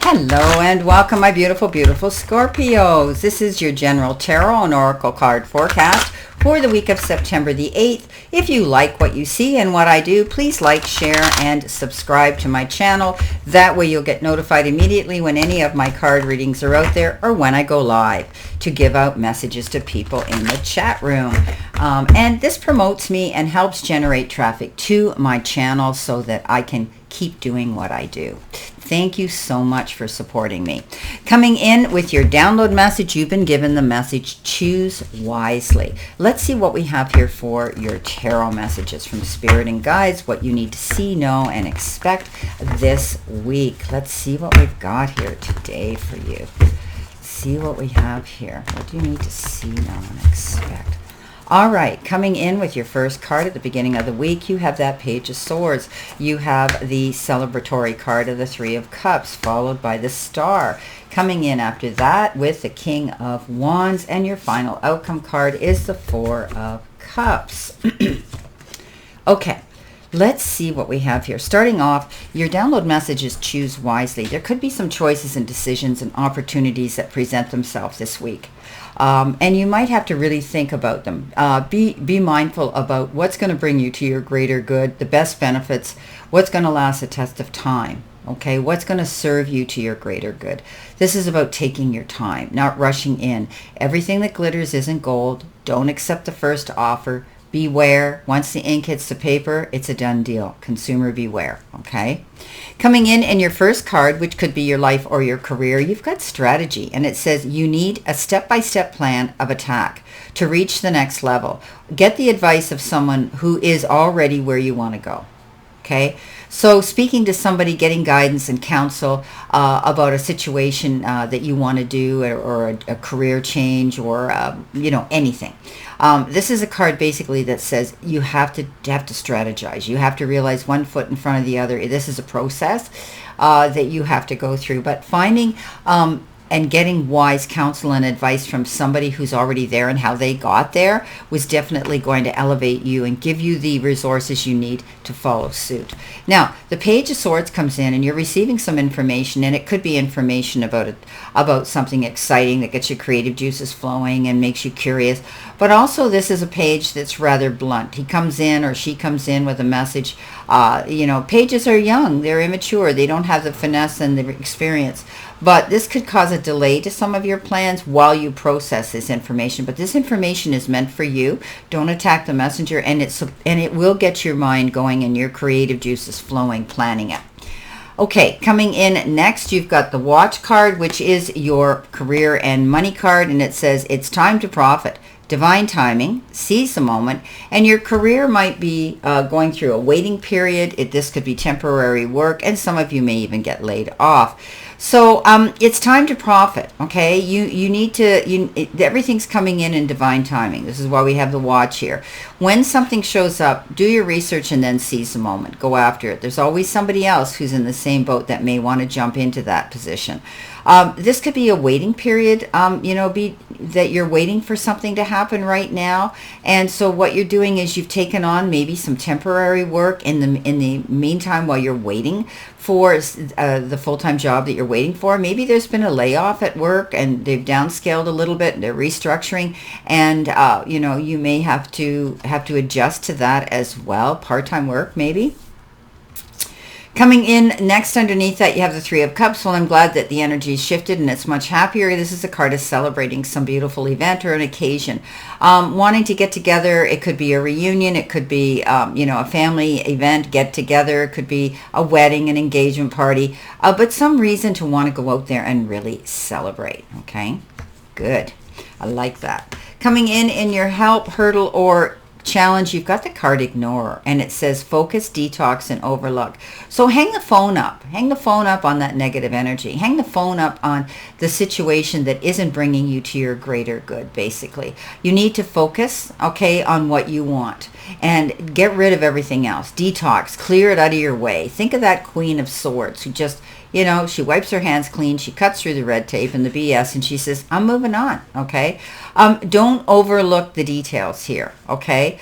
Hello and welcome, my beautiful, beautiful Scorpios. This is your general tarot and oracle card forecast for the week of September the 8th. If you like what you see and what I do, please like, share, and subscribe to my channel. That way you'll get notified immediately when any of my card readings are out there or when I go live to give out messages to people in the chat room. And this promotes me and helps generate traffic to my channel so that I can keep doing what I do. Thank you so much for supporting me. Coming in with your download message, you've been given the message, choose wisely. Let's see what we have here for your tarot messages from Spirit and Guides, what you need to see, know, and expect this week. Let's see what we've got here today for you. See what we have here. What do you need to see, know, and expect? All right, coming in with your first card at the beginning of the week, you have that Page of Swords. You have the celebratory card of the Three of Cups, followed by the Star. Coming in after that with the King of Wands, and your final outcome card is the Four of Cups. Okay. Let's see what we have here. Starting off, your download message is choose wisely. There could be some choices and decisions and opportunities that present themselves this week. And you might have to really think about them. Be mindful about what's going to bring you to your greater good, the best benefits, what's going to last a test of time. Okay, what's going to serve you to your greater good. This is about taking your time, not rushing in. Everything that glitters isn't gold. Don't accept the first offer. Beware, once the ink hits the paper, it's a done deal. Consumer beware, okay? Coming in your first card, which could be your life or your career, you've got strategy. And it says you need a step-by-step plan of attack to reach the next level. Get the advice of someone who is already where you want to go, okay? So speaking to somebody, getting guidance and counsel about a situation that you want to do, or a career change, or anything. This is a card basically that says you have to strategize. You have to realize one foot in front of the other. This is a process that you have to go through. But finding and getting wise counsel and advice from somebody who's already there and how they got there was definitely going to elevate you and give you the resources you need to follow suit. Now, the Page of Swords comes in and you're receiving some information, and it could be information about something exciting that gets your creative juices flowing and makes you curious. But also this is a page that's rather blunt. He comes in or she comes in with a message. Pages are young, they're immature, they don't have the finesse and the experience. But this could cause a delay to some of your plans while you process this information. But this information is meant for you. Don't attack the messenger, and it will get your mind going and your creative juices flowing, planning it. Okay, coming in next, you've got the Watch card, which is your career and money card, and it says it's time to profit. Divine timing, seize the moment, and your career might be going through a waiting period. This could be temporary work, and some of you may even get laid off. So it's time to profit, okay? You need to, everything's coming in divine timing. This is why we have the Watch here. When something shows up, do your research and then seize the moment. Go after it. There's always somebody else who's in the same boat that may want to jump into that position. This could be a waiting period, that you're waiting for something to happen right now. And so what you're doing is you've taken on maybe some temporary work in the meantime while you're waiting for the full-time job that you're waiting for. Maybe there's been a layoff at work and they've downscaled a little bit and they're restructuring, and you may have to adjust to that as well. Part-time work maybe. Coming in next underneath that, you have the Three of Cups. Well, I'm glad that the energy shifted and it's much happier. This is a card of celebrating some beautiful event or an occasion. Wanting to get together. It could be a reunion. It could be, a family event, get together. It could be a wedding, an engagement party. But some reason to want to go out there and really celebrate. Okay, good. I like that. Coming in your help, hurdle, or challenge, you've got the card Ignorer, and it says focus, detox, and overlook. So hang the phone up on that negative energy. Hang the phone up on the situation that isn't bringing you to your greater good. Basically, you need to focus, okay, on what you want and get rid of everything else. Detox, clear it out of your way. Think of that Queen of Swords who just You know, she wipes her hands clean, she cuts through the red tape and the BS, and she says, I'm moving on, okay? Don't overlook the details here, okay?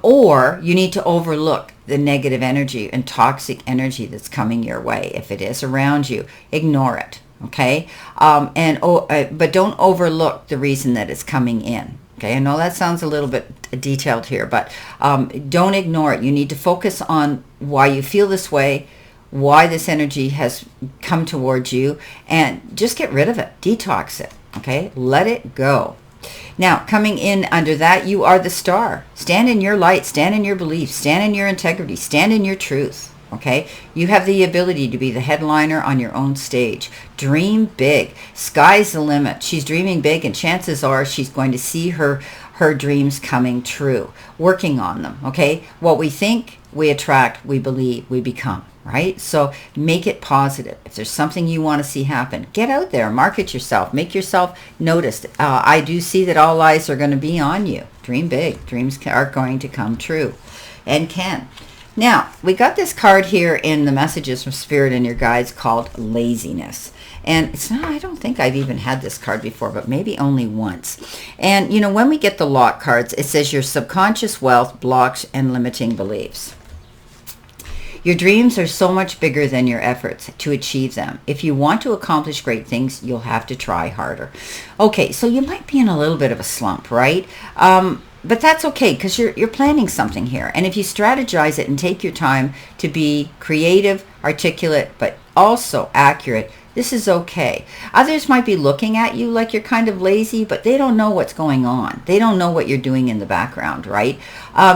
Or you need to overlook the negative energy and toxic energy that's coming your way. If it is around you, ignore it, okay? But don't overlook the reason that it's coming in. Okay, I know that sounds a little bit detailed here, but don't ignore it. You need to focus on why you feel this way, why this energy has come towards you, and just get rid of it. Detox it, okay? Let it go. Now, coming in under that, you are the star. Stand in your light, stand in your beliefs, stand in your integrity, stand in your truth. Okay, you have the ability to be the headliner on your own stage. Dream big. Sky's the limit. She's dreaming big, and chances are she's going to see her dreams coming true. Working on them. Okay, what we think, we attract, we believe, we become. Right? So make it positive. If there's something you want to see happen, get out there, market yourself, make yourself noticed. I do see that all eyes are going to be on you. Dream big. Dreams are going to come true, and can. Now, we got this card here in the Messages from Spirit and Your Guides called Laziness. And it's not, I don't think I've even had this card before, but maybe only once. And, you know, when we get the lock cards, it says your subconscious wealth blocks and limiting beliefs. Your dreams are so much bigger than your efforts to achieve them. If you want to accomplish great things, you'll have to try harder. Okay, so you might be in a little bit of a slump, right? But that's okay, because you're planning something here. And if you strategize it and take your time to be creative, articulate, but also accurate, this is okay. Others might be looking at you like you're kind of lazy, but they don't know what's going on. They don't know what you're doing in the background, right?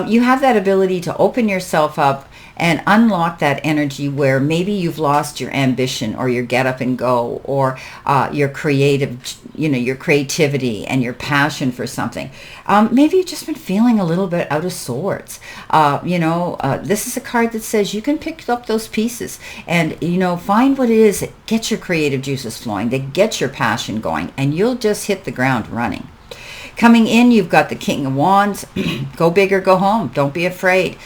You have that ability to open yourself up and unlock that energy where maybe you've lost your ambition or your get up and go, or your creative, your creativity and your passion for something. Maybe you've just been feeling a little bit out of sorts. This is a card that says you can pick up those pieces and, find what it is that gets your creative juices flowing, that gets your passion going, and you'll just hit the ground running. Coming in, you've got the King of Wands. Go big or go home. Don't be afraid.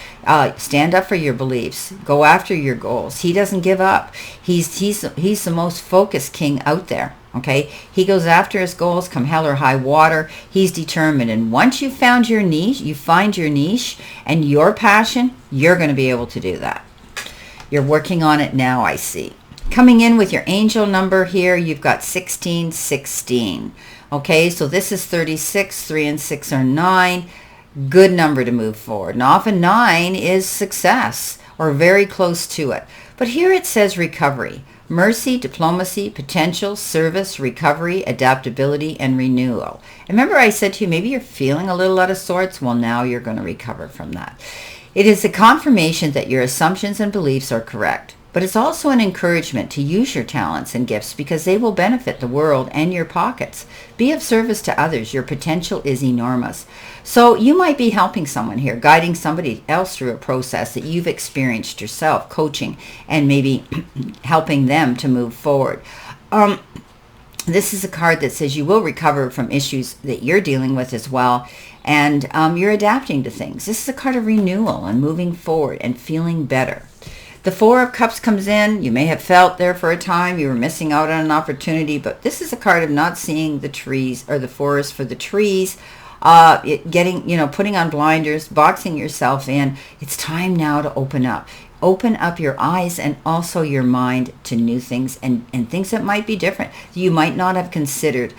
Stand up for your beliefs. Go after your goals. He doesn't give up. He's the most focused king out there. Okay, he goes after his goals, come hell or high water. He's determined, and once you find your niche and your passion, you're going to be able to do that. You're working on it now, I see. Coming in with your angel number here, you've got 1616. Okay, so this is 36, 3 and 6 are 9. Good number to move forward. And often 9 is success or very close to it. But here it says recovery. Mercy, diplomacy, potential, service, recovery, adaptability, and renewal. And remember I said to you, maybe you're feeling a little out of sorts? Well, now you're going to recover from that. It is a confirmation that your assumptions and beliefs are correct. But it's also an encouragement to use your talents and gifts because they will benefit the world and your pockets. Be of service to others. Your potential is enormous. So you might be helping someone here, guiding somebody else through a process that you've experienced yourself, coaching, and maybe helping them to move forward. This is a card that says you will recover from issues that you're dealing with as well. And you're adapting to things. This is a card of renewal and moving forward and feeling better. The Four of Cups comes in. You may have felt there for a time you were missing out on an opportunity, but this is a card of not seeing the trees or the forest for the trees, putting on blinders, boxing yourself in. It's time now to open up. Open up your eyes and also your mind to new things and things that might be different. You might not have considered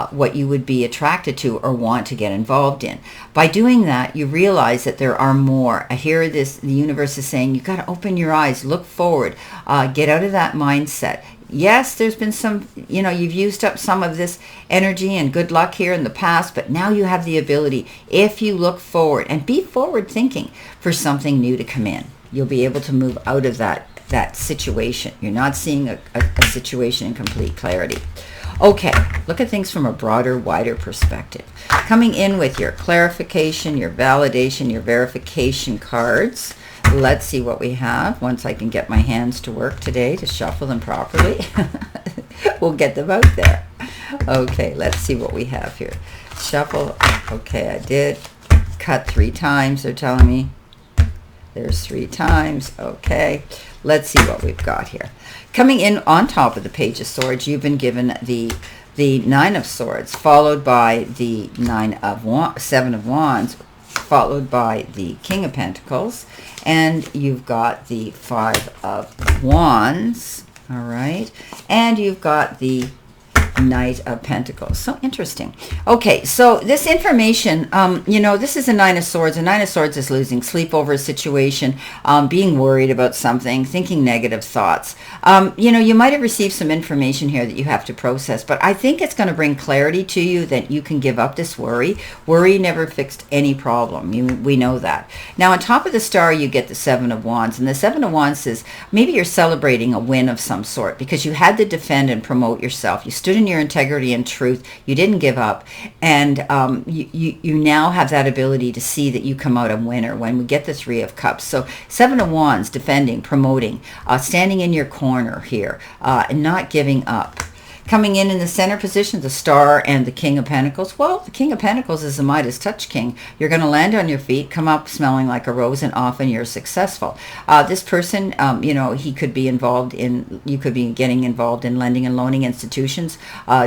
what you would be attracted to or want to get involved in. By doing that, you realize that there are more. Here the universe is saying, you've got to open your eyes, look forward, get out of that mindset. Yes, there's been some, you've used up some of this energy and good luck here in the past, but now you have the ability, if you look forward and be forward thinking, for something new to come in. You'll be able to move out of that situation. You're not seeing a situation in complete clarity. Okay, look at things from a broader, wider perspective. Coming in with your clarification, your validation, your verification cards. Let's see what we have once I can get my hands to work today to shuffle them properly. We'll get them out there. Okay, let's see what we have here. Shuffle. Okay, I did. Cut 3 times, they're telling me. There's 3 times. Okay. Let's see what we've got here. Coming in on top of the Page of Swords, you've been given the Nine of Swords, followed by the Seven of Wands, followed by the King of Pentacles, and you've got the Five of Wands, all right, and you've got the Knight of Pentacles. So interesting. Okay, so this information, this is a Nine of Swords. A Nine of Swords is losing sleep over a situation, being worried about something, thinking negative thoughts. You might have received some information here that you have to process, but I think it's going to bring clarity to you that you can give up this worry. Worry never fixed any problem. We know that. Now, on top of the star, you get the Seven of Wands, and the Seven of Wands says maybe you're celebrating a win of some sort because you had to defend and promote yourself. You stood in your integrity and truth. You didn't give up, and you now have that ability to see that you come out a winner when we get the Three of Cups. So Seven of Wands, defending, promoting, standing in your corner here, and not giving up. Coming in the center position, the Star and the King of Pentacles. Well, the King of Pentacles is the Midas touch king. You're going to land on your feet, come up smelling like a rose, and often you're successful. This person, he could be involved in, you could be getting involved in lending and loaning institutions,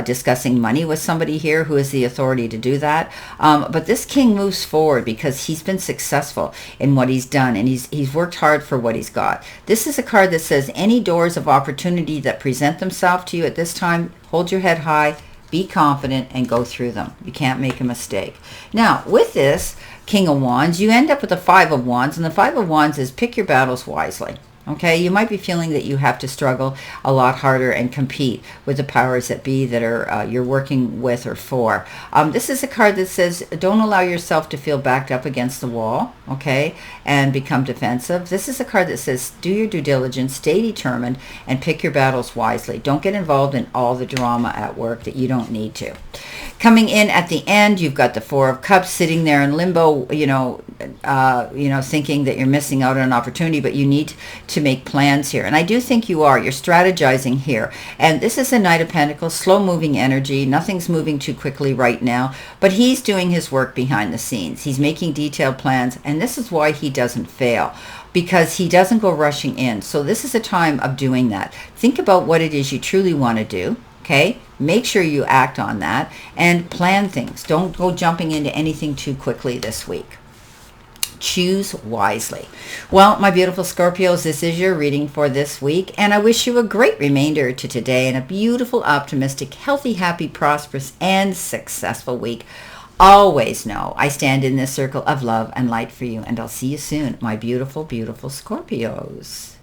discussing money with somebody here who has the authority to do that. But this king moves forward because he's been successful in what he's done, and he's worked hard for what he's got. This is a card that says any doors of opportunity that present themselves to you at this time, hold your head high, be confident, and go through them. You can't make a mistake. Now, with this King of Wands, you end up with the Five of Wands, and the Five of Wands is pick your battles wisely. Okay, you might be feeling that you have to struggle a lot harder and compete with the powers that be that are you're working with or for. This is a card that says don't allow yourself to feel backed up against the wall, okay, and become defensive. This is a card that says do your due diligence, stay determined, and pick your battles wisely. Don't get involved in all the drama at work that you don't need to. Coming in at the end, you've got the Four of Cups sitting there in limbo, thinking that you're missing out on an opportunity, but you need to make plans here. And I do think you are. You're strategizing here. And this is a Knight of Pentacles, slow-moving energy. Nothing's moving too quickly right now, but he's doing his work behind the scenes. He's making detailed plans, and this is why he doesn't fail, because he doesn't go rushing in. So this is a time of doing that. Think about what it is you truly want to do. Okay, make sure you act on that and plan things. Don't go jumping into anything too quickly this week. Choose wisely. Well, my beautiful Scorpios, this is your reading for this week, and I wish you a great remainder to today and a beautiful, optimistic, healthy, happy, prosperous, and successful week. Always know I stand in this circle of love and light for you, and I'll see you soon, my beautiful, beautiful Scorpios.